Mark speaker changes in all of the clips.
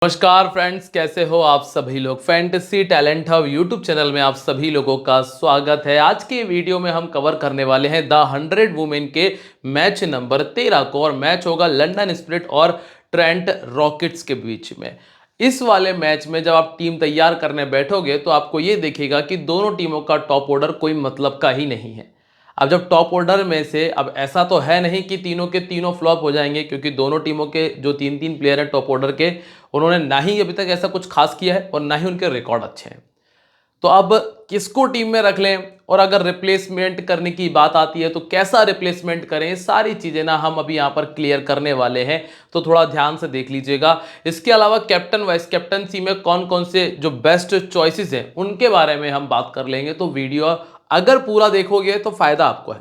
Speaker 1: नमस्कार फ्रेंड्स, कैसे हो आप सभी लोग। Fantasy talent hub YouTube channel में आप सभी लोगों का स्वागत है। आज के वीडियो में हम कवर करने वाले हैं द 100 वुमेन के मैच नंबर 13 को, और मैच होगा लंदन स्पिरिट और ट्रेंट रॉकेट्स के बीच में। इस वाले मैच में जब आप टीम तैयार करने बैठोगे तो आपको ये दिखेगा कि दोनों टीमों का टॉप ऑर्डर कोई मतलब का ही नहीं है। अब जब टॉप ऑर्डर में से, अब ऐसा तो है नहीं कि तीनों के तीनों फ्लॉप हो जाएंगे, क्योंकि दोनों टीमों के जो तीन तीन प्लेयर हैं टॉप ऑर्डर के, उन्होंने ना ही अभी तक ऐसा कुछ खास किया है और ना ही उनके रिकॉर्ड अच्छे हैं। तो अब किसको टीम में रख लें, और अगर रिप्लेसमेंट करने की बात आती है तो कैसा रिप्लेसमेंट करें, सारी चीजें ना हम अभी यहाँ पर क्लियर करने वाले हैं। तो थोड़ा ध्यान से देख लीजिएगा। इसके अलावा कैप्टन वाइस कैप्टनसी में कौन कौन से जो बेस्ट चॉइसेस हैं उनके बारे में हम बात कर लेंगे। तो वीडियो अगर पूरा देखोगे तो फायदा आपको है।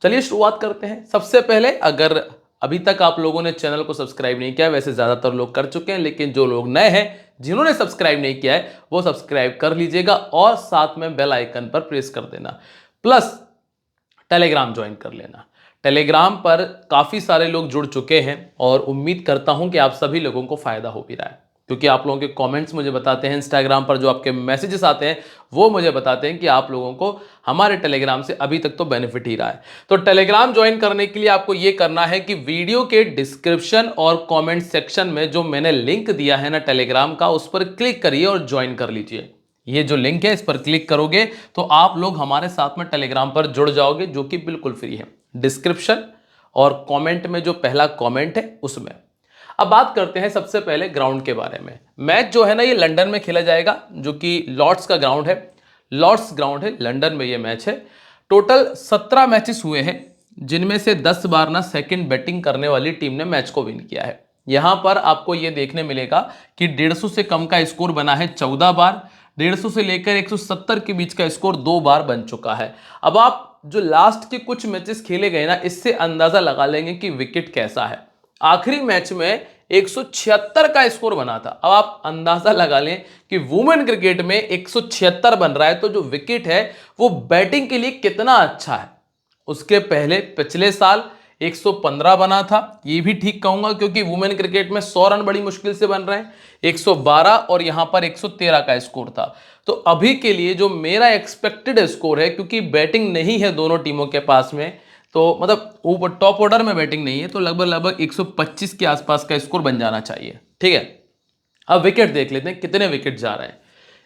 Speaker 1: चलिए शुरुआत करते हैं। सबसे पहले, अगर अभी तक आप लोगों ने चैनल को सब्सक्राइब नहीं किया है, वैसे ज्यादातर लोग कर चुके हैं, लेकिन जो लोग नए हैं जिन्होंने सब्सक्राइब नहीं किया है वो सब्सक्राइब कर लीजिएगा और साथ में बेल आइकन पर प्रेस कर देना, प्लस टेलीग्राम ज्वाइन कर लेना। टेलीग्राम पर काफी सारे लोग जुड़ चुके हैं और उम्मीद करता हूं कि आप सभी लोगों को फायदा हो भी रहा है, क्योंकि आप लोगों के कमेंट्स मुझे बताते हैं, इंस्टाग्राम पर जो आपके मैसेजेस आते हैं वो मुझे बताते हैं कि आप लोगों को हमारे टेलीग्राम से अभी तक तो बेनिफिट ही रहा है। तो टेलीग्राम ज्वाइन करने के लिए आपको ये करना है कि वीडियो के डिस्क्रिप्शन और कमेंट सेक्शन में जो मैंने लिंक दिया है ना टेलीग्राम का, उस पर क्लिक करिए और ज्वाइन कर लीजिए। ये जो लिंक है इस पर क्लिक करोगे तो आप लोग हमारे साथ में टेलीग्राम पर जुड़ जाओगे, जो कि बिल्कुल फ्री है। डिस्क्रिप्शन और कमेंट में जो पहला कमेंट है उसमें। अब बात करते हैं सबसे पहले ग्राउंड के बारे में। मैच जो है ना ये लंदन में खेला जाएगा, जो कि लॉर्ड्स का ग्राउंड है। लॉर्ड्स ग्राउंड है, लंदन में ये मैच है। टोटल 17 मैचेस हुए हैं, जिनमें से 10 बार ना सेकंड बैटिंग करने वाली टीम ने मैच को विन किया है। यहां पर आपको ये देखने मिलेगा कि 150 से कम का स्कोर बना है 14 बार, 150 से लेकर 170 के बीच का स्कोर 2 बार बन चुका है। अब आप जो लास्ट के कुछ मैचेस खेले गए ना, इससे अंदाजा लगा लेंगे कि विकेट कैसा है। आखिरी मैच में 176 का स्कोर बना था। अब आप अंदाजा लगा लें कि वुमेन क्रिकेट में 176 बन रहा है, तो जो विकेट है वो बैटिंग के लिए कितना अच्छा है। उसके पहले पिछले साल 115 बना था, ये भी ठीक कहूंगा, क्योंकि वुमेन क्रिकेट में 100 रन बड़ी मुश्किल से बन रहे हैं। 112 और यहां पर 113 का स्कोर था। तो अभी के लिए जो मेरा एक्सपेक्टेड स्कोर है, क्योंकि बैटिंग नहीं है दोनों टीमों के पास में, तो मतलब ऊपर टॉप ऑर्डर में बैटिंग नहीं है, तो लगभग लगभग 125 के आसपास का स्कोर बन जाना चाहिए। ठीक है, अब विकेट देख लेते हैं कितने विकेट जा रहे हैं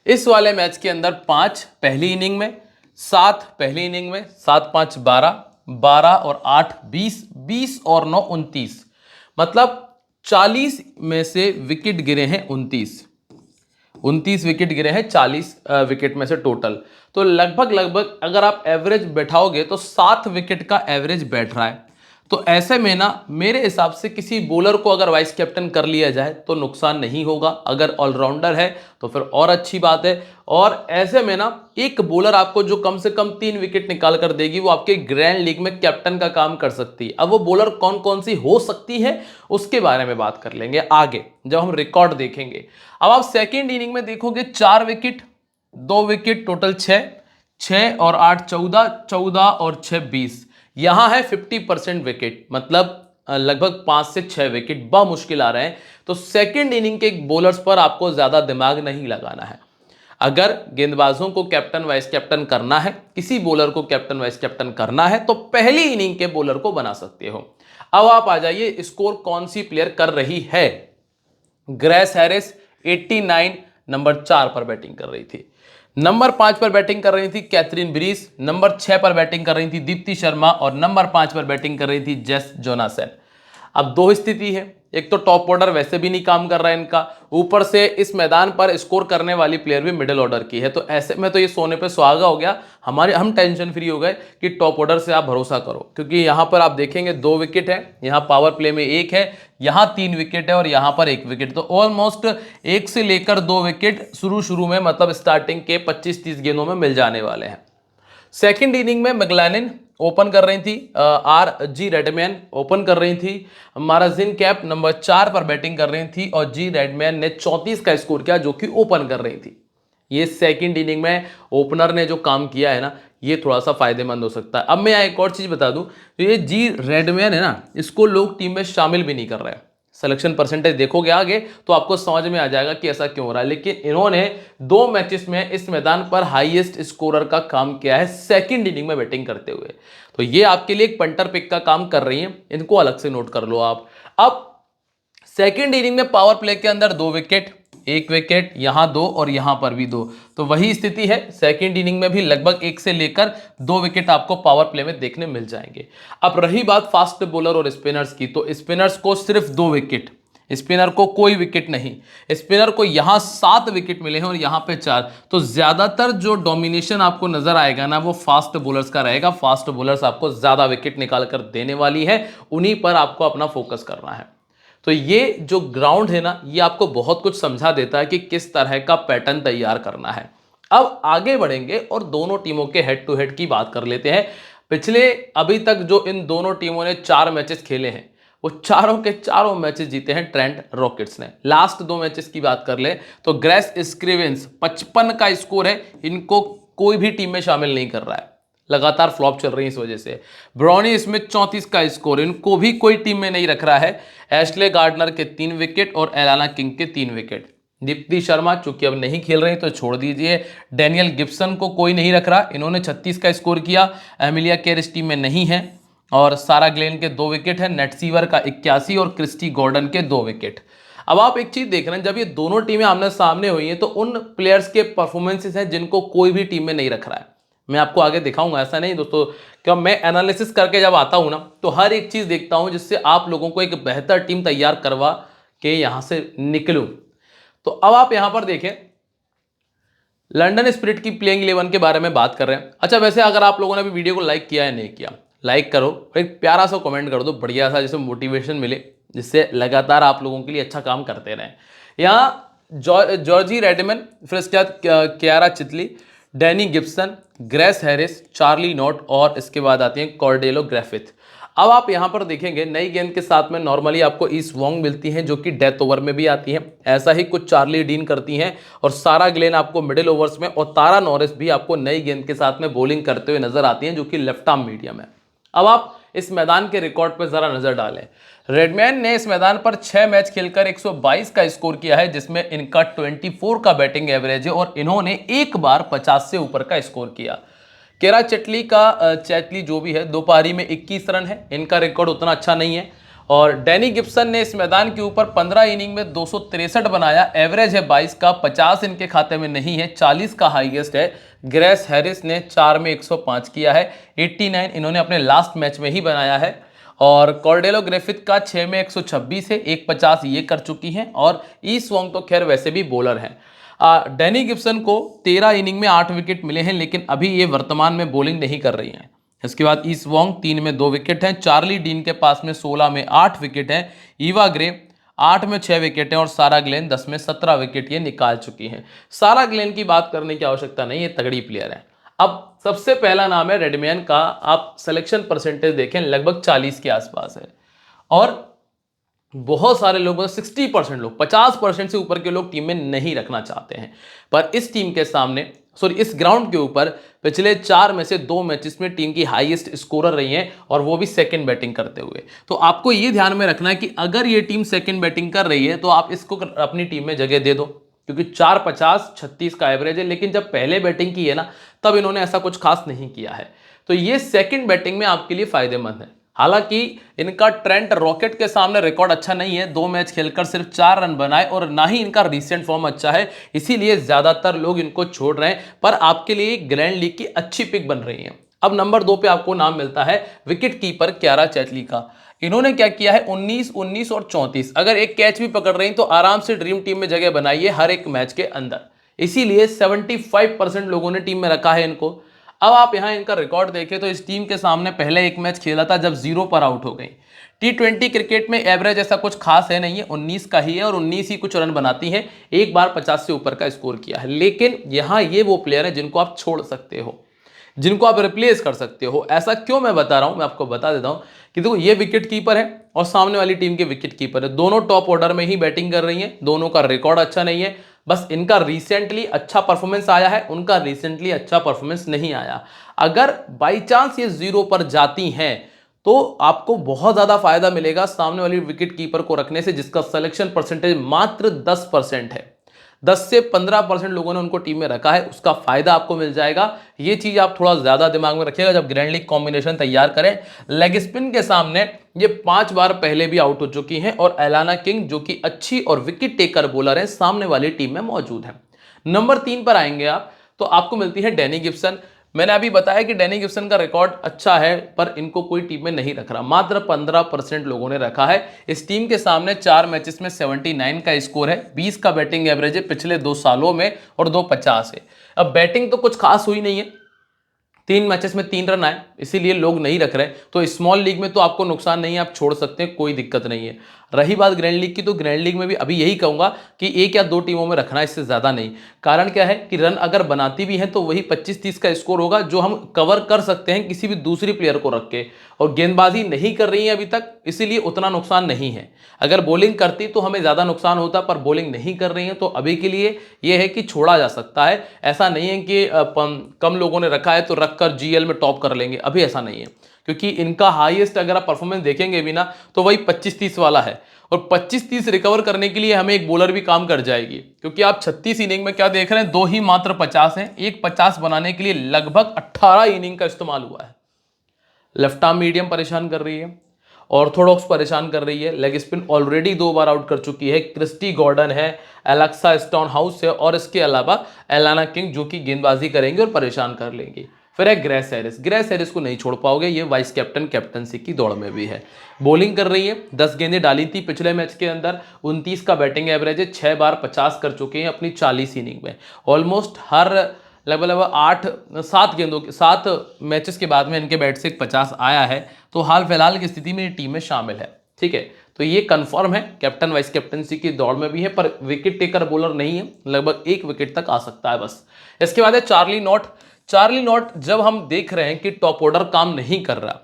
Speaker 1: इस वाले मैच के अंदर। 5 पहली इनिंग में, 7 पहली इनिंग में, 7 5 12, 12 और 8 20, 20 और 9 29, मतलब 40 में से विकेट गिरे हैं 29 विकेट गिरे हैं 40 विकेट में से टोटल। तो लगभग लगभग अगर आप एवरेज बैठाओगे तो 7 विकेट का एवरेज बैठ रहा है। तो ऐसे में ना मेरे हिसाब से किसी बॉलर को अगर वाइस कैप्टन कर लिया जाए तो नुकसान नहीं होगा। अगर ऑलराउंडर है तो फिर और अच्छी बात है। और ऐसे में ना एक बॉलर आपको जो कम से कम 3 विकेट निकाल कर देगी, वो आपके ग्रैंड लीग में कैप्टन का काम कर सकती है। अब वो बॉलर कौन कौन सी हो सकती है उसके बारे में बात कर लेंगे आगे जब हम रिकॉर्ड देखेंगे। अब आप सेकेंड इनिंग में देखोगे 4 विकेट, 2 विकेट, टोटल 6 और 8 14, 14 और 6 20। यहां है 50% विकेट, मतलब लगभग 5 से 6 विकेट मुश्किल आ रहे हैं। तो सेकेंड इनिंग के बॉलर्स पर आपको ज्यादा दिमाग नहीं लगाना है। अगर गेंदबाजों को कैप्टन वाइस कैप्टन करना है, किसी बॉलर को कैप्टन वाइस कैप्टन करना है, तो पहली इनिंग के बॉलर को बना सकते हो। अब आप आ जाइए, स्कोर कौन सी प्लेयर कर रही है। ग्रेस हैरिस 89 नंबर 4 पर बैटिंग कर रही थी। नंबर 5 पर बैटिंग कर रही थी कैथरीन ब्रीस, नंबर 6 पर बैटिंग कर रही थी दीप्ति शर्मा, और नंबर 5 पर बैटिंग कर रही थी जेस जोनासन। अब दो स्थिति है, एक तो टॉप ऑर्डर वैसे भी नहीं काम कर रहा है इनका, ऊपर से इस मैदान पर स्कोर करने वाली प्लेयर भी मिडिल ऑर्डर की है। तो ऐसे में तो ये सोने पे सुहागा हो गया, हम टेंशन फ्री हो गए कि टॉप ऑर्डर से आप भरोसा करो, क्योंकि यहां पर आप देखेंगे 2 विकेट है, यहां पावर प्ले में 1 है, यहां 3 विकेट है और यहां पर 1 विकेट। तो ऑलमोस्ट 1 से लेकर 2 विकेट शुरू में, मतलब स्टार्टिंग के 25-30 गेंदों में मिल जाने वाले हैं। सेकेंड इनिंग में मैगलानिन ओपन कर रही थी, RG रेडमैन ओपन कर रही थी, माराजिन कैप नंबर 4 पर बैटिंग कर रही थी, और जी रेडमैन ने 34 का स्कोर किया, जो कि ओपन कर रही थी। ये सेकंड इनिंग में ओपनर ने जो काम किया है ना, ये थोड़ा सा फायदेमंद हो सकता है। अब मैं एक और चीज बता दूं, तो ये जी रेडमैन है ना, इसको लोग टीम में शामिल भी नहीं कर रहे हैं। सिलेक्शन परसेंटेज देखोगे आगे तो आपको समझ में आ जाएगा कि ऐसा क्यों हो रहा है। लेकिन इन्होंने 2 मैचेस में इस मैदान पर हाईएस्ट स्कोरर का काम किया है सेकंड इनिंग में बैटिंग करते हुए। तो ये आपके लिए एक पंटर पिक का काम कर रही है, इनको अलग से नोट कर लो आप। अब सेकंड इनिंग में पावर प्ले के अंदर 2 विकेट, 1 विकेट, यहां 2 और यहां पर भी 2, तो वही स्थिति है। सेकंड इनिंग में भी लगभग 1 से लेकर 2 विकेट आपको पावर प्ले में देखने मिल जाएंगे। अब रही बात फास्ट बॉलर और स्पिनर्स की, तो स्पिनर्स को सिर्फ 2 विकेट, स्पिनर को कोई विकेट नहीं। स्पिनर को यहां 7 विकेट मिले हैं और यहां पे 4, तो ज्यादातर जो डोमिनेशन आपको नजर आएगा ना वो फास्ट बॉलर्स का रहेगा। फास्ट बॉलर्स आपको ज्यादा विकेट निकाल कर देने वाली है, उन्हीं पर आपको अपना फोकस करना है। तो ये जो ग्राउंड है ना, ये आपको बहुत कुछ समझा देता है कि किस तरह का पैटर्न तैयार करना है। अब आगे बढ़ेंगे और दोनों टीमों के हेड टू हेड की बात कर लेते हैं। पिछले अभी तक जो इन दोनों टीमों ने 4 मैचेस खेले हैं, वो चारों के चारों मैचेस जीते हैं ट्रेंट रॉकेट्स ने। लास्ट 2 मैचेस की बात कर ले तो ग्रेस स्क्रीवेंस 55 का स्कोर है, इनको कोई भी टीम में शामिल नहीं कर रहा है, लगातार फ्लॉप चल रही है इस वजह से। ब्रॉनी स्मिथ 34 का स्कोर, इनको भी कोई टीम में नहीं रख रहा है। एशले गार्डनर के 3 विकेट और एलाना किंग के 3 विकेट। दीप्ति शर्मा चूंकि अब नहीं खेल रही तो छोड़ दीजिए। डैनियल गिब्सन को कोई नहीं रख रहा, इन्होंने 36 का स्कोर किया। एमिलिया केयर इस टीम में नहीं है। और सारा ग्लेन के 2 विकेट है, नेट सीवर का 81 और क्रिस्टी गॉर्डन के 2 विकेट। अब आप एक चीज देख रहे हैं, जब ये दोनों टीमें आमने सामने हुई हैं तो उन प्लेयर्स के परफॉर्मेंसेस हैं जिनको कोई भी टीम में नहीं रख रहा है। मैं आपको आगे दिखाऊंगा, ऐसा नहीं दोस्तों। क्या मैं एनालिसिस करके जब आता हूं ना तो हर एक चीज देखता हूं जिससे आप लोगों को एक बेहतर टीम तैयार करवा के यहां से निकलूं। तो अब आप यहां पर देखें, लंदन स्पिरिट की प्लेइंग 11 के बारे में बात कर रहे हैं। अच्छा, वैसे अगर आप लोगों ने अभी वीडियो को लाइक किया है नहीं किया, लाइक करो और एक प्यारा सा कमेंट कर दो, बढ़िया सा, जिससे मोटिवेशन मिले, जिससे लगातार आप लोगों के लिए अच्छा काम करते रहें। यहाँ जॉर्जी रेडमैन, फिर इसके बाद Kiara Chitley, Dani Gibson, Grace Harris, Charlie Knott और इसके बाद आती हैं कॉर्डेलो ग्रिफिथ। अब आप यहां पर देखेंगे नई गेंद के साथ में नॉर्मली आपको ईस वोंग मिलती हैं जो कि डेथ ओवर में भी आती हैं, ऐसा ही कुछ चार्ली डीन करती हैं। और सारा ग्लेन आपको मिडिल ओवर्स में, और तारा नॉरिस भी आपको नई गेंद के साथ में बॉलिंग करते हुए नजर आती हैं जो कि लेफ्ट आर्म मीडियम है। अब आप इस मैदान के रिकॉर्ड पर जरा नजर डालें। रेडमैन ने इस मैदान पर 6 मैच खेलकर 122 का स्कोर किया है, जिसमें इनका 24 का बैटिंग एवरेज है और इन्होंने एक बार 50 से ऊपर का स्कोर किया। केरा चैटली जो भी है, 2 पारी में 21 रन है, इनका रिकॉर्ड उतना अच्छा नहीं है। और डैनी गिब्सन ने इस मैदान के ऊपर 15 इनिंग में 263 बनाया, एवरेज है 22 का, 50 इनके खाते में नहीं है, 40 का हाईएस्ट है। ग्रेस हैरिस ने 4 में 105 किया है, 89 इन्होंने अपने लास्ट मैच में ही बनाया है। और कॉर्डेलो ग्रिफिथ का 6 में 126 है, 150 ये कर चुकी हैं। और ईस वोंग तो खैर वैसे भी बॉलर हैं। डैनी गिब्सन को 13 इनिंग में 8 विकेट मिले हैं, लेकिन अभी ये वर्तमान में बॉलिंग नहीं कर रही हैं। इसके बाद ईस वोंग 3 में 2 विकेट हैं, चार्ली डीन के पास में 16 में 8 विकेट हैं, ईवा ग्रे 8 में 6 विकेट हैं और सारा ग्लेन 10 में 17 विकेट ये निकाल चुकी हैं। सारा ग्लेन की बात करने की आवश्यकता नहीं, ये तगड़ी प्लेयर है। अब सबसे पहला नाम है रेडमैन का, आप सिलेक्शन परसेंटेज देखें लगभग 40 के आसपास है। और बहुत सारे लोग, 60% लोग, 50% से ऊपर के लोग टीम में नहीं रखना चाहते हैं। पर इस टीम के सामने, सॉरी इस ग्राउंड के ऊपर पिछले 4 में से 2 मैचेस में टीम की हाईएस्ट स्कोरर रही हैं और वो भी सेकंड बैटिंग करते हुए। तो आपको ये ध्यान में रखना है कि अगर ये टीम सेकंड बैटिंग कर रही है तो आप इसको अपनी टीम में जगह दे दो, क्योंकि 4-50 36 का एवरेज है। लेकिन जब पहले बैटिंग की है ना, तब इन्होंने ऐसा कुछ खास नहीं किया है, तो ये सेकंड बैटिंग में आपके लिए फायदेमंद है। हालांकि इनका ट्रेंट रॉकेट के सामने रिकॉर्ड अच्छा नहीं है, 2 मैच खेलकर सिर्फ 4 रन बनाए, और ना ही इनका रीसेंट फॉर्म अच्छा है, इसीलिए ज्यादातर लोग इनको छोड़ रहे हैं। पर आपके लिए ग्रैंड लीग की अच्छी पिक बन रही है। अब नंबर 2 पे आपको नाम मिलता है विकेट कीपर कियारा चैटली का। इन्होंने क्या किया है, 19, 19 और 34, अगर एक कैच भी पकड़ रही तो आराम से ड्रीम टीम में जगह बनाइए हर एक मैच के अंदर। इसीलिए 75% लोगों ने टीम में रखा है इनको। अब आप यहां इनका रिकॉर्ड देखें तो इस टीम के सामने पहले एक मैच खेला था जब 0 पर आउट हो गई। T20 क्रिकेट में एवरेज ऐसा कुछ खास है नहीं है, 19 का ही है और 19 ही कुछ रन बनाती है, एक बार 50 से ऊपर का स्कोर किया है। लेकिन यहां ये वो प्लेयर है जिनको आप छोड़ सकते हो, जिनको आप रिप्लेस कर सकते हो। ऐसा क्यों मैं बता रहा हूं, मैं आपको बता देता हूं कि देखो ये विकेट कीपर है और सामने वाली टीम के विकेट कीपर है, दोनों टॉप ऑर्डर में ही बैटिंग कर रही हैं, दोनों का रिकॉर्ड अच्छा नहीं है। बस इनका रिसेंटली अच्छा परफॉर्मेंस आया है, उनका रिसेंटली अच्छा परफॉर्मेंस नहीं आया। अगर बाई चांस ये 0 पर जाती हैं तो आपको बहुत ज़्यादा फायदा मिलेगा सामने वाली विकेट कीपर को रखने से, जिसका सिलेक्शन परसेंटेज मात्र 10% है। 10 से 15% लोगों ने उनको टीम में रखा है, उसका फायदा आपको मिल जाएगा। ये चीज आप थोड़ा ज्यादा दिमाग में रखिएगा जब ग्रैंड लीग कॉम्बिनेशन तैयार करें। लेग स्पिन के सामने ये 5 बार पहले भी आउट हो चुकी हैं और एलाना किंग जो कि अच्छी और विकेट टेकर बॉलर है सामने वाली टीम में मौजूद है। नंबर 3 पर आएंगे आप तो आपको मिलती है डैनी गिब्सन। मैंने अभी बताया कि डैनी गिब्सन का रिकॉर्ड अच्छा है, पर इनको कोई टीम में नहीं रख रहा, मात्र 15% लोगों ने रखा है। इस टीम के सामने 4 मैचेस में 79 का स्कोर है, 20 का बैटिंग एवरेज है पिछले 2 सालों में और 250 है। अब बैटिंग तो कुछ खास हुई नहीं है, 3 मैचेस में 3 रन आए, इसीलिए लोग नहीं रख रहे। तो स्मॉल लीग में तो आपको नुकसान नहीं है, आप छोड़ सकते हैं, कोई दिक्कत नहीं है। रही बात ग्रैंड लीग की, तो ग्रैंड लीग में भी अभी यही कहूंगा कि 1 या 2 टीमों में रखना, इससे ज्यादा नहीं। कारण क्या है कि रन अगर बनाती भी हैं तो वही 25-30 का स्कोर होगा जो हम कवर कर सकते हैं किसी भी दूसरी प्लेयर को रख के, और गेंदबाजी नहीं कर रही है अभी तक, इसीलिए उतना नुकसान नहीं है। अगर बॉलिंग करती तो हमें ज्यादा नुकसान होता, पर बॉलिंग नहीं कर रही है तो अभी के लिए यह है कि छोड़ा जा सकता है। ऐसा नहीं है कि कम लोगों ने रखा है तो रखकर जीएल में टॉप कर लेंगे, अभी ऐसा नहीं है, क्योंकि इनका हाईएस्ट अगर आप परफॉर्मेंस देखेंगे भी ना तो वही 25-30 वाला है, और 25-30 रिकवर करने के लिए हमें एक बॉलर भी काम कर जाएगी, क्योंकि आप 36 इनिंग में क्या देख रहे हैं, 2 ही मात्र 50 हैं। एक 50 बनाने के लिए लगभग 18 इनिंग का इस्तेमाल हुआ है। लेफ्ट आर्म मीडियम परेशान कर रही है, ऑर्थोडॉक्स परेशान कर रही है, लेग स्पिन ऑलरेडी 2 बार आउट कर चुकी है, क्रिस्टी गॉर्डन है, एलेक्सा स्टोनहाउस है, और इसके अलावा एलाना किंग जो कि गेंदबाजी करेंगे और परेशान कर लेंगे। फिर है ग्रेस हैरिस। ग्रेस हैरिस को नहीं छोड़ पाओगे, ये वाइस कैप्टन कैप्टनसी की दौड़ में भी है। बॉलिंग कर रही है, 10 गेंदें डाली थी पिछले मैच के अंदर, 29 का बैटिंग एवरेज है, 6 बार 50 कर चुके हैं अपनी 40 इनिंग में। ऑलमोस्ट हर लगभग 7 मैचेस के बाद में इनके बैट से 50 आया है, तो हाल फिलहाल की स्थिति में ये टीम में शामिल है। ठीक है, तो ये कंफर्म है, कैप्टन वाइस कैप्टनसी की दौड़ में भी है, पर विकेट टेकर बॉलर नहीं है, लगभग 1 विकेट तक आ सकता है बस। इसके बाद है चार्ली नॉट। चार्ली नॉट जब हम देख रहे हैं कि टॉप ऑर्डर काम नहीं कर रहा,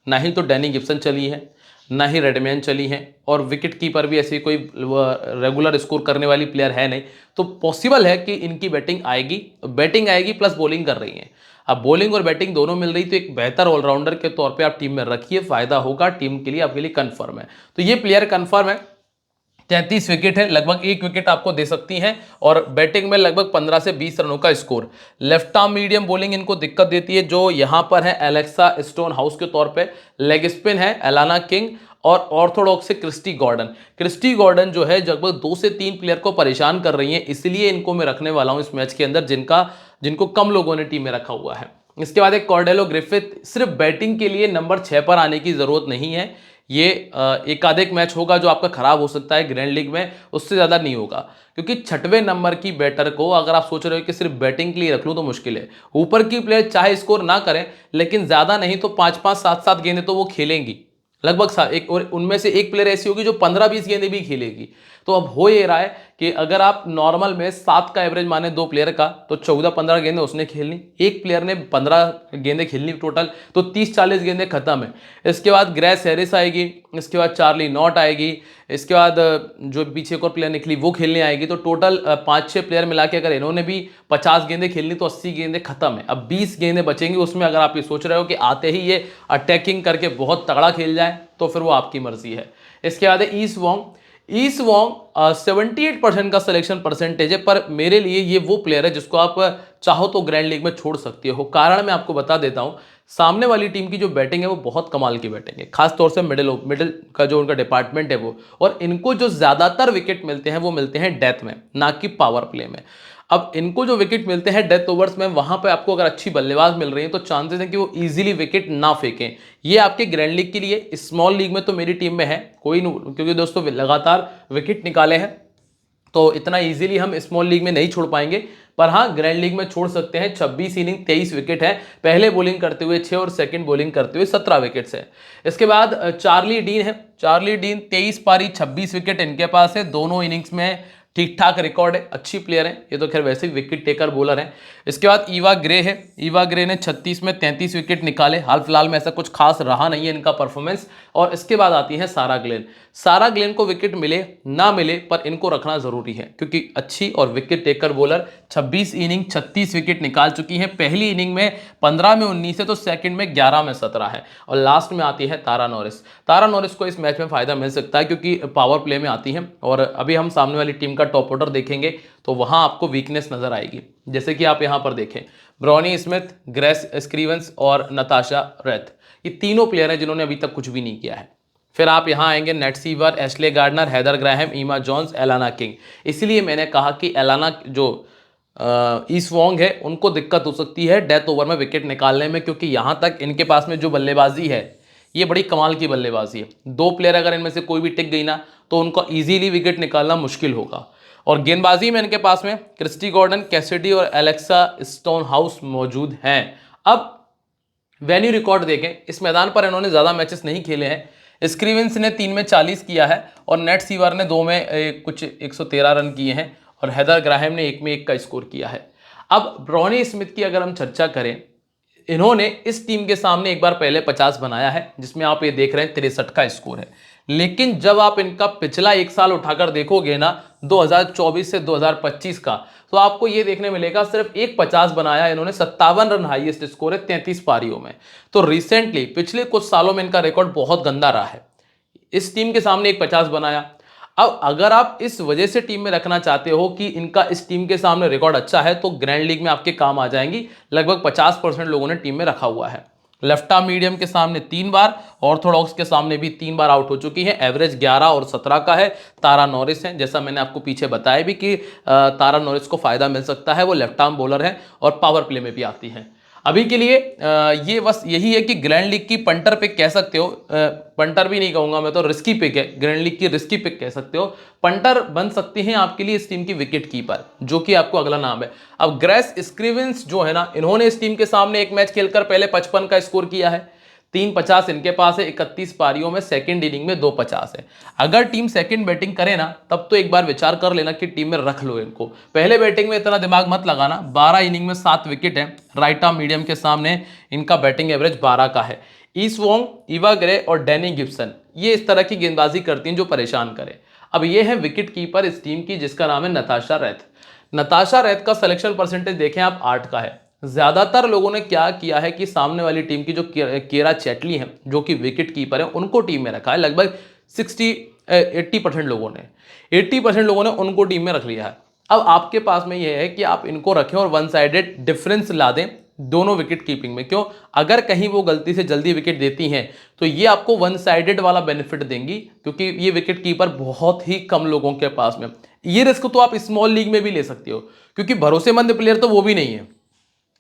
Speaker 1: ना ही तो डैनी गिब्सन चली है, ना ही रेडमैन चली है, और विकेट कीपर भी ऐसी कोई रेगुलर स्कोर करने वाली प्लेयर है नहीं, तो पॉसिबल है कि इनकी बैटिंग आएगी प्लस बॉलिंग कर रही है। अब बॉलिंग और बैटिंग दोनों मिल रही तो एक बेहतर ऑलराउंडर के तौर पे आप टीम में रखिए, फायदा होगा टीम के लिए, आपके लिए कंफर्म है। तो ये प्लेयर कंफर्म है, 33 विकेट है, लगभग 1 विकेट आपको दे सकती हैं, और बैटिंग में लगभग 15 से 20 रनों का score. Left arm medium bowling इनको दिक्कत देती है, जो यहां पर है एलेक्सा स्टोन हाउस के तौर पे। लेग स्पिन है एलाना किंग, और ऑर्थोडॉक्स से क्रिस्टी गॉर्डन। क्रिस्टी गॉर्डन जो है लगभग 2 से 3 प्लेयर को परेशान कर रही है, इसलिए इनको मैं रखने वाला हूं इस मैच के अंदर, जिनको कम लोगों ने टीम में रखा हुआ है। इसके बाद एक कॉर्डेलो ग्रिफिथ। सिर्फ बैटिंग के लिए नंबर 6 पर आने की जरूरत नहीं है, ये एक आधे मैच होगा जो आपका खराब हो सकता है ग्रैंड लीग में, उससे ज्यादा नहीं होगा, क्योंकि 6वें नंबर की बैटर को अगर आप सोच रहे हो कि सिर्फ बैटिंग के लिए रख लूं तो मुश्किल है। ऊपर की प्लेयर चाहे स्कोर ना करें, लेकिन ज्यादा नहीं तो 5-5 7-7 गेंदें तो वो खेलेंगी लगभग एक, और उनमें से एक प्लेयर ऐसी होगी जो 15-20 गेंदें भी खेलेगी। तो अब हो ये रहा है कि अगर आप नॉर्मल में 7 का एवरेज माने 2 प्लेयर का, तो 14-15 गेंदें उसने खेलनी, एक प्लेयर ने 15 गेंदें खेलनी टोटल, तो 30-40 गेंदें खत्म है। इसके बाद ग्रेस हैरिस आएगी, इसके बाद चार्ली नॉट आएगी, इसके बाद जो पीछे एक और प्लेयर निकली वो खेलने आएगी, तो टोटल 5-6 प्लेयर मिला के अगर इन्होंने भी 50 गेंदें खेलनी तो 80 गेंदें खत्म है। अब 20 गेंदें बचेंगी, उसमें अगर आप ये सोच रहे हो कि आते ही ये अटैकिंग करके बहुत तगड़ा खेल जाए तो फिर वो आपकी मर्जी है। इसके बाद है ईस वोंग। 78% का सिलेक्शन परसेंटेज है, पर मेरे लिए ये वो प्लेयर है जिसको आप चाहो तो ग्रैंड लीग में छोड़ सकते हो। कारण मैं आपको बता देता हूं, सामने वाली टीम की जो बैटिंग है वो बहुत कमाल की बैटिंग है, खास तौर से मिडिल का जो उनका डिपार्टमेंट है वो, और इनको जो ज्यादातर विकेट मिलते हैं वो मिलते हैं डेथ में, ना कि पावर प्ले में। अब इनको जो विकेट मिलते हैं डेथ ओवर्स में, वहां पे आपको अगर अच्छी बल्लेबाज मिल रही है तो चांसेस हैं कि वो इजीली विकेट ना फेंकें। ये आपके ग्रैंड लीग के लिए, स्मॉल लीग में तो मेरी टीम में है कोई नहीं, क्योंकि दोस्तों लगातार विकेट निकाले हैं, तो इतना इजीली हम स्मॉल लीग में नहीं छोड़ पाएंगे, पर हाँ ग्रैंड लीग में छोड़ सकते हैं। 26 इनिंग 23 विकेट है, पहले बॉलिंग करते हुए 6 और सेकंड बॉलिंग करते हुए 17 विकेट्स है। इसके बाद चार्ली डीन है। चार्ली डीन 23 पारी 26 विकेट इनके पास है, दोनों इनिंग्स में ठीक ठाक रिकॉर्ड है, अच्छी प्लेयर है ये तो, खैर वैसे भी विकेट टेकर बॉलर है। इसके बाद ईवा ग्रे है। ईवा ग्रे ने 36 में 33 विकेट निकाले। हाल फिलहाल में ऐसा कुछ खास रहा नहीं है इनका परफॉर्मेंस। और इसके बाद आती है सारा ग्लेन। सारा ग्लेन को विकेट मिले ना मिले पर इनको रखना जरूरी है क्योंकि अच्छी और wicket taker bowler, 26 inning 36 wicket निकाल चुकी है। पहली इनिंग में 15 में 19 है तो सेकंड में 11 में 17 है। और लास्ट में आती है तारा नॉरिस। तारा नॉरिस को इस मैच में फायदा मिल सकता है क्योंकि पावर प्ले में आती है और अभी हम सामने वाली टीम का टॉप ऑर्डर देखेंगे तो वहां आपको वीकनेस नजर आएगी। जैसे कि आप यहां पर देखें, ब्रॉनी स्मिथ, ग्रेस स्क्रीवेंस और नताशा रेथ, ये तीनों प्लेयर हैं जिन्होंने अभी तक कुछ भी नहीं किया है। फिर आप यहां आएंगे, net sewer, Ashleigh Gardner, Heather Graham, ईमा जोन्स, एलाना किंग। इसीलिए मैंने कहा कि एलाना जो ईस्वोंग है उनको दिक्कत हो सकती है डेथ ओवर में विकेट निकालने में, क्योंकि यहां तक इनके पास में जो बल्लेबाजी है ये बड़ी कमाल की बल्लेबाजी है। दो प्लेयर अगर इनमें से कोई भी टिक गई ना तो उनको इजीली विकेट निकालना मुश्किल होगा। और गेंदबाजी में इनके पास में क्रिस्टी गॉर्डन, कैसिडी और एलेक्सा स्टोन हाउस मौजूद हैं। अब वेन्यू रिकॉर्ड देखें, इस मैदान पर इन्होंने ज़्यादा मैचेस नहीं खेले हैं। स्क्रीवेंस ने 3 में 40 किया है और नेट सीवर ने 2 में कुछ 113 रन किए हैं और हेदर ग्राहम ने 1 में 1 का स्कोर किया है। अब ब्रॉनी स्मिथ की अगर हम चर्चा करें, इन्होंने इस टीम के सामने एक बार पहले 50 बनाया है जिसमें आप ये देख रहे हैं 63 का स्कोर है। लेकिन जब आप इनका पिछला एक साल उठाकर देखोगे ना 2024 से 2025 का, तो आपको ये देखने मिलेगा सिर्फ एक 50 बनाया इन्होंने, 57 रन हाईएस्ट स्कोर है 33 पारियों में। तो रिसेंटली पिछले कुछ सालों में इनका रिकॉर्ड बहुत गंदा रहा है। इस टीम के सामने एक 50 बनाया। अब अगर आप इस वजह से टीम में रखना चाहते हो कि इनका इस टीम के सामने रिकॉर्ड अच्छा है तो ग्रैंड लीग में आपके काम आ जाएंगी। लगभग 50% लोगों ने टीम में रखा हुआ है। लेफ्ट आर्म मीडियम के सामने 3 बार, ऑर्थोडॉक्स के सामने भी 3 बार आउट हो चुकी है। एवरेज 11 और 17 का है। तारा नॉरिस है, जैसा मैंने आपको पीछे बताया भी कि तारा नॉरिस को फायदा मिल सकता है, वो लेफ्ट आर्म बॉलर है और पावर प्ले में भी आती है। अभी के लिए ये बस यही है कि ग्रैंड लीग की पंटर पिक कह सकते हो, पंटर भी नहीं कहूंगा मैं तो, रिस्की पिक है, ग्रैंड लीग की रिस्की पिक कह सकते हो। पंटर बन सकती हैं आपके लिए इस टीम की विकेट कीपर, जो कि आपको अगला नाम है। अब ग्रेस स्क्रीवेंस जो है ना, इन्होंने इस टीम के सामने एक मैच खेलकर पहले 55 का स्कोर किया है। 350 इनके पास है 31 पारियों में। सेकंड इनिंग में 250 है। अगर टीम सेकंड बैटिंग करे ना तब तो एक बार विचार कर लेना कि टीम में रख लो इनको। पहले बैटिंग में इतना दिमाग मत लगाना। 12 इनिंग में 7 विकेट है। राइट आर्म मीडियम के सामने इनका बैटिंग एवरेज 12 का है। ईस्वोंग, ईवा ग्रे और डैनी गिब्सन ये इस तरह की गेंदबाजी करती हैं जो परेशान करे। अब ये है विकेट कीपर इस टीम की, जिसका नाम है नताशा रेथ। नताशा रेथ का सिलेक्शन परसेंटेज देखें आप 8 का है। ज्यादातर लोगों ने क्या किया है कि सामने वाली टीम की जो केरा चैटली है जो कि विकेट कीपर है उनको टीम में रखा है। लगभग 80% लोगों ने 80% लोगों ने उनको टीम में रख लिया है। अब आपके पास में यह है कि आप इनको रखें और वन साइडेड डिफरेंस ला दें दोनों विकेट कीपिंग में। क्यों? अगर कहीं वो गलती से जल्दी विकेट देती हैं तो ये आपको वन साइडेड वाला बेनिफिट देंगी, क्योंकि ये विकेट कीपर बहुत ही कम लोगों के पास में। ये रिस्क तो आप स्मॉल लीग में भी ले सकते हो क्योंकि भरोसेमंद प्लेयर तो वो भी नहीं है।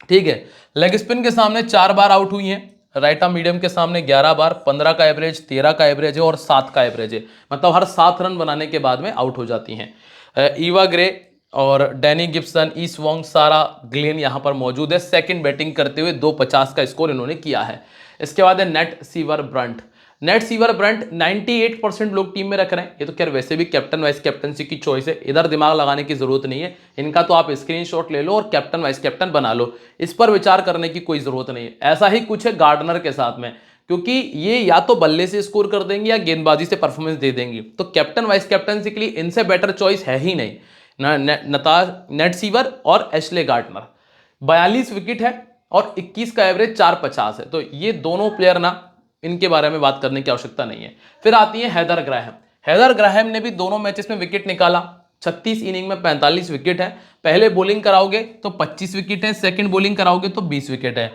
Speaker 1: ठीक है, लेग स्पिन के सामने 4 बार आउट हुई हैं। राइट आर्म मीडियम के सामने 11 बार, 15 का एवरेज, 13 का एवरेज है और 7 का एवरेज है। मतलब हर 7 रन बनाने के बाद में आउट हो जाती हैं। ईवा ग्रे और डैनी गिब्सन, ईस्वोंग, सारा ग्लेन यहां पर मौजूद है। सेकंड बैटिंग करते हुए 250 का स्कोर इन्होंने किया है। इसके बाद है net sewer Brunt. Net sewer Brunt 98% लोग टीम में रख रहे हैं। ये तो खैर वैसे भी कैप्टन वाइस कैप्टनसी की चॉइस है, इधर दिमाग लगाने की जरूरत नहीं है। इनका तो आप स्क्रीनशॉट ले लो और कैप्टन वाइस कैप्टन बना लो, इस पर विचार करने की कोई जरूरत नहीं है। ऐसा ही कुछ है गार्डनर के साथ में, क्योंकि ये या तो बल्ले से स्कोर कर देंगे या गेंदबाजी से परफॉर्मेंस दे देंगे। तो कैप्टन वाइस कैप्टनसी के लिए इनसे बेटर चॉइस है ही नहीं। नेट सीवर और एशले गार्डनर 42 विकेट है और 21 का एवरेज, 450 है। तो ये दोनों प्लेयर ना, इनके बारे में बात करने की आवश्यकता नहीं है। फिर आती है हेदर ग्राहम। हेदर ग्राहम ने भी दोनों मैचेस में विकेट निकाला। 36 इनिंग में 45 विकेट है। पहले बॉलिंग कराओगे तो 25 विकेट है, सेकंड बॉलिंग कराओगे तो 20 विकेट है।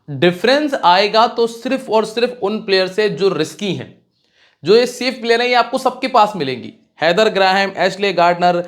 Speaker 1: डिफरेंस आएगा तो सिर्फ और सिर्फ उन प्लेयर से जो रिस्की हैं। जो ये सेफ प्लेयर हैं ये आपको सबके पास मिलेंगी। Heather Graham, Ashleigh Gardner,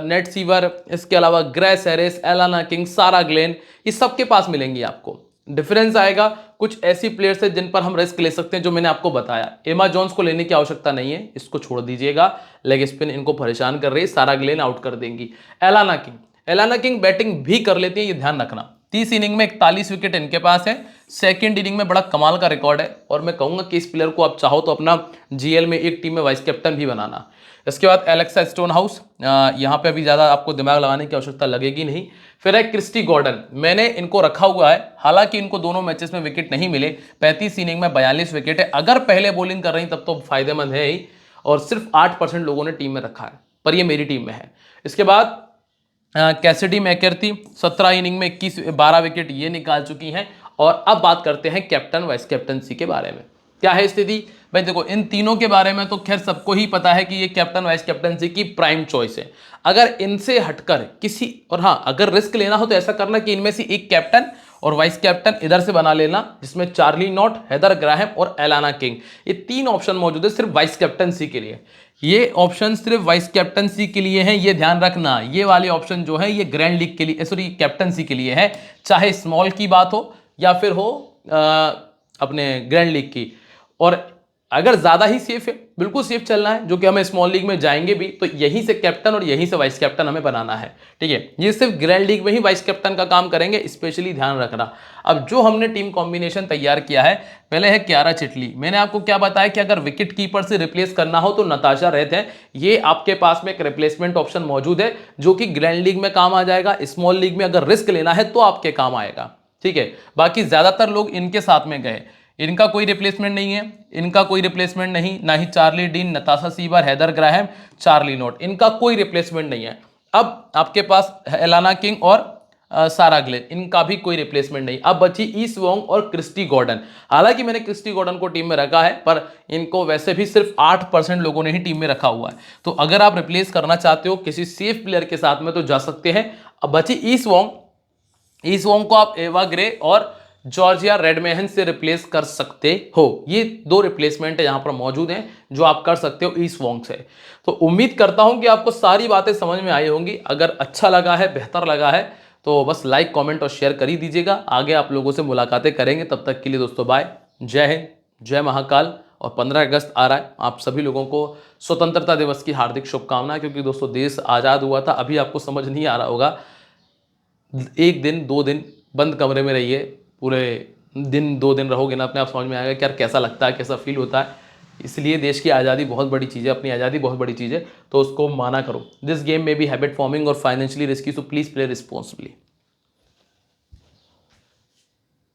Speaker 1: net sewer, इसके अलावा grace Harris, Alana king, Sarah Glenn, ये सबके पास मिलेंगी आपको। डिफरेंस आएगा कुछ ऐसी प्लेयर्स है जिन पर हम रिस्क ले सकते हैं जो मैंने आपको बताया। एमा जोन्स को लेने की आवश्यकता नहीं है, इसको छोड़ दीजिएगा। लेग स्पिन इनको परेशान कर रही है, सारा ग्लेन आउट कर देंगी। एलाना किंग बैटिंग भी कर लेती है, ये ध्यान रखना। 30 इनिंग में 41 विकेट इनके पास है। सेकंड इनिंग में बड़ा कमाल का रिकॉर्ड है और मैं कहूंगा कि इस प्लेयर को आप चाहो तो अपना जीएल में एक टीम में वाइस कैप्टन भी बनाना। इसके बाद एलेक्सा स्टोन हाउस, यहाँ पे अभी ज़्यादा आपको दिमाग लगाने की आवश्यकता लगेगी नहीं। फिर है क्रिस्टी गॉर्डन, मैंने इनको रखा हुआ है, हालांकि इनको दोनों मैचेस में विकेट नहीं मिले, 35 इनिंग में 42 विकेट है। अगर पहले बॉलिंग कर रही तब तो फायदेमंद है ही, और सिर्फ 8% लोगों ने टीम में रखा है, पर ये मेरी टीम में है। इसके बाद कैसिडी मैकर्थी 17 इनिंग में 12 विकेट ये निकाल चुकी हैं। और अब बात करते हैं कैप्टन वाइस कैप्टनसी के बारे में। क्या है स्थिति भाई, देखो इन तीनों के बारे में तो खैर सबको ही पता है कि ये कैप्टन वाइस कैप्टनसी की प्राइम चॉइस है। अगर इनसे हटकर किसी, और हाँ अगर रिस्क लेना हो तो ऐसा करना कि इनमें से एक कैप्टन और वाइस कैप्टन इधर से बना लेना, जिसमें चार्ली नॉट, हेदर ग्राहम और एलाना किंग, ये 3 ऑप्शन मौजूद है सिर्फ वाइस कैप्टनसी के लिए। ये ऑप्शन सिर्फ वाइस कैप्टनसी के लिए हैं, ये ध्यान रखना। ये वाले ऑप्शन जो है ये ग्रैंड लीग के लिए, सॉरी कैप्टनसी के लिए है, चाहे स्मॉल की बात हो या फिर हो अपने ग्रैंड लीग की। और अगर ज़्यादा ही सेफ है, बिल्कुल सेफ चलना है, जो कि हमें स्मॉल लीग में जाएंगे भी, तो यहीं से कैप्टन और यहीं से वाइस कैप्टन हमें बनाना है, ठीक है। ये सिर्फ ग्रैंड लीग में ही वाइस कैप्टन का काम करेंगे, स्पेशली ध्यान रखना। अब जो हमने टीम कॉम्बिनेशन तैयार किया है, पहले है कियारा चिटली। मैंने आपको क्या बताया कि अगर विकेट कीपर से रिप्लेस करना हो तो नताशा रहते हैं, ये आपके पास में एक रिप्लेसमेंट ऑप्शन मौजूद है, जो कि ग्रैंड लीग में काम आ जाएगा, स्मॉल लीग में अगर रिस्क लेना है तो आपके काम आएगा, ठीक है। बाकी ज्यादातर लोग इनके साथ में गए, इनका कोई रिप्लेसमेंट नहीं है, इनका कोई रिप्लेसमेंट नहीं, ना ही Charlie Dean, Natasha Sciver, Heather Graham, Charlie Knott, इनका कोई रिप्लेसमेंट नहीं है। अब आपके पास एलाना किंग और सारा ग्लेन, इनका भी कोई रिप्लेसमेंट नहीं। अब बची ईस वोंग और क्रिस्टी गॉर्डन। हालांकि मैंने क्रिस्टी गॉर्डन को टीम में रखा है, पर इनको वैसे भी सिर्फ 8% लोगों ने ही टीम में रखा हुआ है। तो अगर आप रिप्लेस करना चाहते हो किसी सेफ प्लेयर के साथ में तो जा सकते हैं। अब बची ईस वोंग को आप एवा ग्रे और जॉर्जिया रेडमेहन से रिप्लेस कर सकते हो। ये 2 रिप्लेसमेंट यहां पर मौजूद हैं जो आप कर सकते हो ईस वोंग से। तो उम्मीद करता हूं कि आपको सारी बातें समझ में आई होंगी। अगर अच्छा लगा है, बेहतर लगा है, तो बस लाइक, कमेंट और शेयर कर ही दीजिएगा। आगे आप लोगों से मुलाकातें करेंगे, तब तक के लिए दोस्तों बाय, जय हिंद, जय महाकाल। और 15 अगस्त आ रहा है, आप सभी लोगों को स्वतंत्रता दिवस की हार्दिक शुभकामनाएं। क्योंकि दोस्तों देश आज़ाद हुआ था, अभी आपको समझ नहीं आ रहा होगा, 1 दिन 2 दिन बंद कमरे में रहिए, पूरे दिन 2 दिन रहोगे ना, अपने आप समझ में आएगा कि यार कैसा लगता है, कैसा फील होता है। इसलिए देश की आज़ादी बहुत बड़ी चीज़ है, अपनी आज़ादी बहुत बड़ी चीज़ है, तो उसको माना करो। दिस गेम में बी हैबिट फॉर्मिंग और financially risky, so please play responsibly.